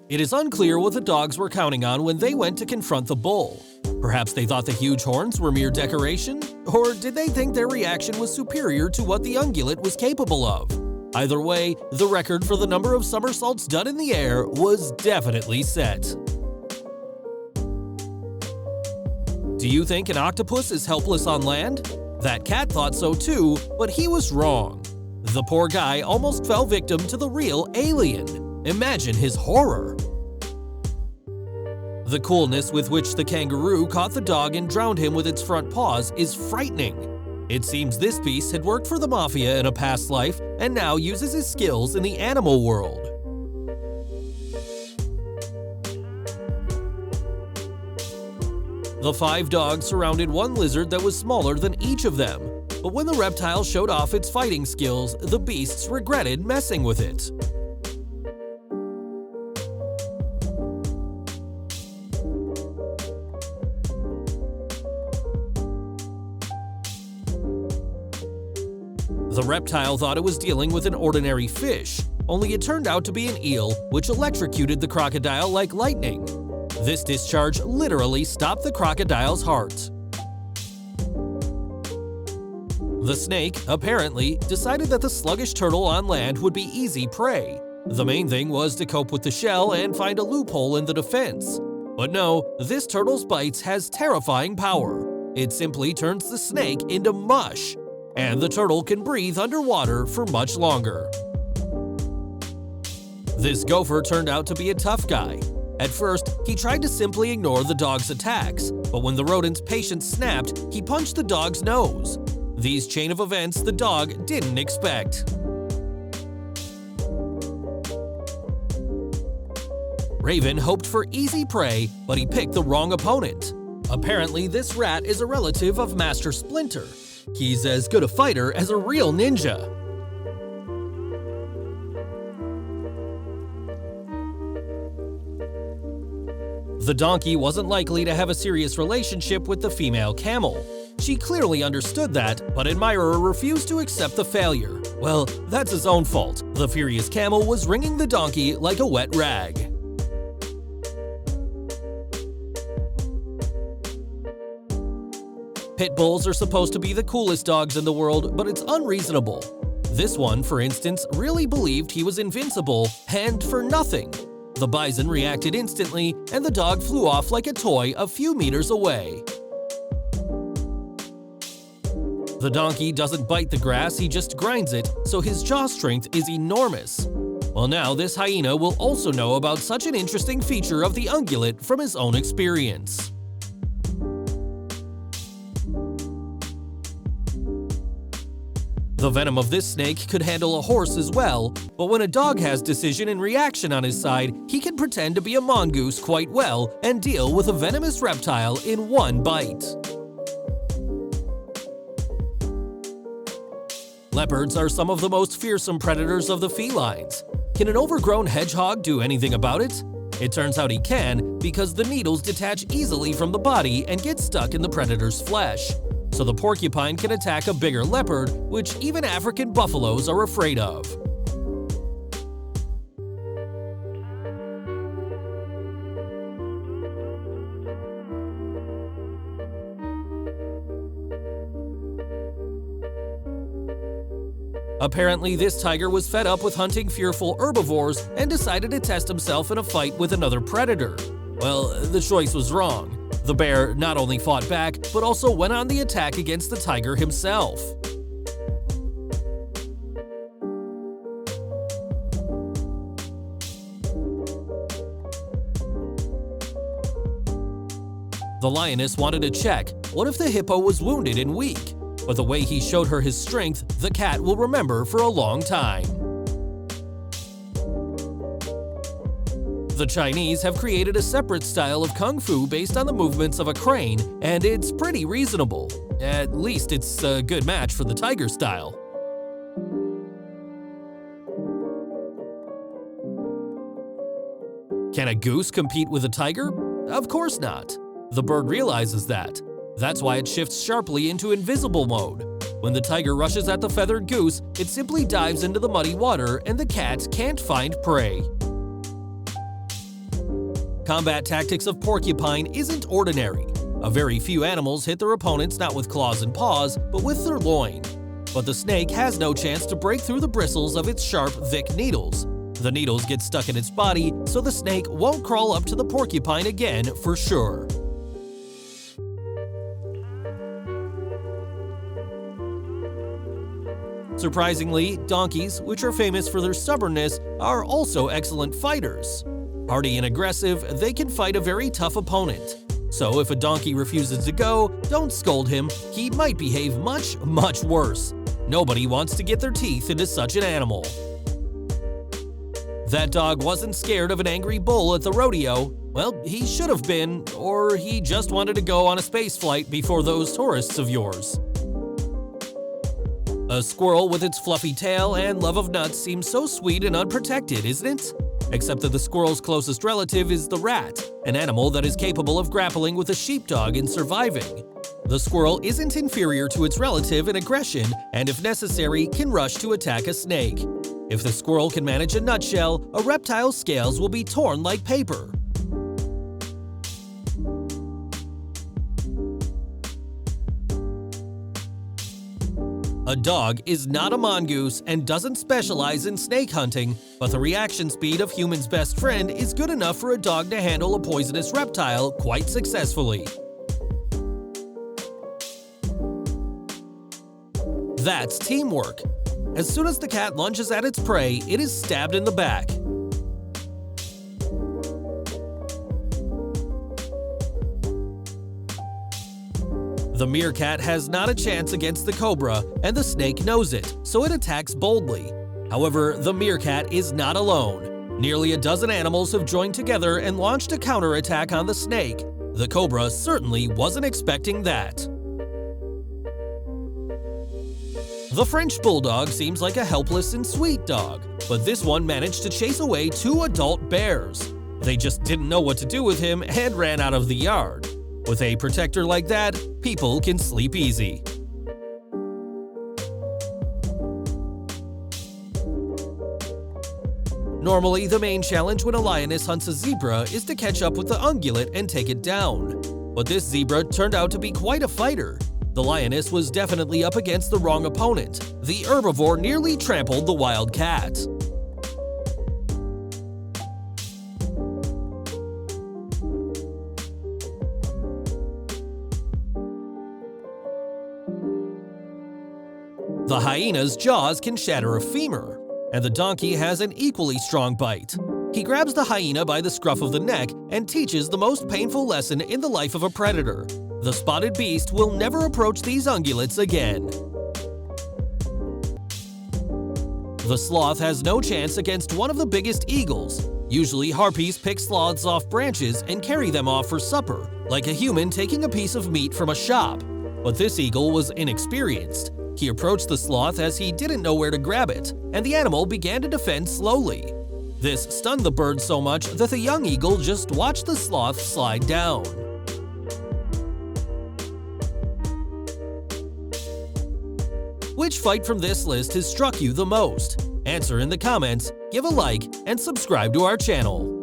It is unclear what the dogs were counting on when they went to confront the bull. Perhaps they thought the huge horns were mere decoration? Or did they think their reaction was superior to what the ungulate was capable of? Either way, the record for the number of somersaults done in the air was definitely set. Do you think an octopus is helpless on land? That cat thought so too, but he was wrong. The poor guy almost fell victim to the real alien. Imagine his horror. The coolness with which the kangaroo caught the dog and drowned him with its front paws is frightening. It seems this beast had worked for the mafia in a past life and now uses his skills in the animal world. The 5 dogs surrounded one lizard that was smaller than each of them, but when the reptile showed off its fighting skills, the beasts regretted messing with it. The reptile thought it was dealing with an ordinary fish, only it turned out to be an eel, which electrocuted the crocodile like lightning. This discharge literally stopped the crocodile's heart. The snake, apparently, decided that the sluggish turtle on land would be easy prey. The main thing was to cope with the shell and find a loophole in the defense. But no, this turtle's bites has terrifying power. It simply turns the snake into mush, and the turtle can breathe underwater for much longer. This gopher turned out to be a tough guy. At first, he tried to simply ignore the dog's attacks, but when the rodent's patience snapped, he punched the dog's nose. These chain of events the dog didn't expect. Raven hoped for easy prey, but he picked the wrong opponent. Apparently, this rat is a relative of Master Splinter. He's as good a fighter as a real ninja. The donkey wasn't likely to have a serious relationship with the female camel. She clearly understood that, but Admirer refused to accept the failure. Well, that's his own fault. The furious camel was wringing the donkey like a wet rag. Pit bulls are supposed to be the coolest dogs in the world, but it's unreasonable. This one, for instance, really believed he was invincible, and for nothing. The bison reacted instantly, and the dog flew off like a toy a few meters away. The donkey doesn't bite the grass, he just grinds it, so his jaw strength is enormous. Well, now this hyena will also know about such an interesting feature of the ungulate from his own experience. The venom of this snake could handle a horse as well, but when a dog has decision and reaction on his side, he can pretend to be a mongoose quite well and deal with a venomous reptile in one bite. Leopards are some of the most fearsome predators of the felines. Can an overgrown hedgehog do anything about it? It turns out he can, because the needles detach easily from the body and get stuck in the predator's flesh. So the porcupine can attack a bigger leopard, which even African buffaloes are afraid of. Apparently, this tiger was fed up with hunting fearful herbivores and decided to test himself in a fight with another predator. Well, the choice was wrong. The bear not only fought back, but also went on the attack against the tiger himself. The lioness wanted to check, what if the hippo was wounded and weak? But the way he showed her his strength, the cat will remember for a long time. The Chinese have created a separate style of kung fu based on the movements of a crane, and it's pretty reasonable. At least it's a good match for the tiger style. Can a goose compete with a tiger? Of course not. The bird realizes that. That's why it shifts sharply into invisible mode. When the tiger rushes at the feathered goose, it simply dives into the muddy water and the cat can't find prey. Combat tactics of porcupine isn't ordinary. A very few animals hit their opponents not with claws and paws, but with their loin. But the snake has no chance to break through the bristles of its sharp, thick needles. The needles get stuck in its body, so the snake won't crawl up to the porcupine again for sure. Surprisingly, donkeys, which are famous for their stubbornness, are also excellent fighters. Hardy and aggressive, they can fight a very tough opponent. So if a donkey refuses to go, don't scold him, he might behave much, much worse. Nobody wants to get their teeth into such an animal. That dog wasn't scared of an angry bull at the rodeo. Well, he should have been, or he just wanted to go on a space flight before those tourists of yours. A squirrel with its fluffy tail and love of nuts seems so sweet and unprotected, isn't it? Except that the squirrel's closest relative is the rat, an animal that is capable of grappling with a sheepdog and surviving. The squirrel isn't inferior to its relative in aggression and, if necessary, can rush to attack a snake. If the squirrel can manage a nutshell, a reptile's scales will be torn like paper. A dog is not a mongoose and doesn't specialize in snake hunting, but the reaction speed of humans' best friend is good enough for a dog to handle a poisonous reptile quite successfully. That's teamwork. As soon as the cat lunges at its prey, it is stabbed in the back. The meerkat has not a chance against the cobra, and the snake knows it, so it attacks boldly. However, the meerkat is not alone. Nearly a dozen animals have joined together and launched a counterattack on the snake. The cobra certainly wasn't expecting that. The French bulldog seems like a helpless and sweet dog, but this one managed to chase away 2 adult bears. They just didn't know what to do with him and ran out of the yard. With a protector like that, people can sleep easy. Normally, the main challenge when a lioness hunts a zebra is to catch up with the ungulate and take it down. But this zebra turned out to be quite a fighter. The lioness was definitely up against the wrong opponent. The herbivore nearly trampled the wild cat. The hyena's jaws can shatter a femur, and the donkey has an equally strong bite. He grabs the hyena by the scruff of the neck and teaches the most painful lesson in the life of a predator. The spotted beast will never approach these ungulates again. The sloth has no chance against one of the biggest eagles. Usually, harpies pick sloths off branches and carry them off for supper, like a human taking a piece of meat from a shop. But this eagle was inexperienced. He approached the sloth as he didn't know where to grab it, and the animal began to defend slowly. This stunned the bird so much that the young eagle just watched the sloth slide down. Which fight from this list has struck you the most? Answer in the comments, give a like, and subscribe to our channel.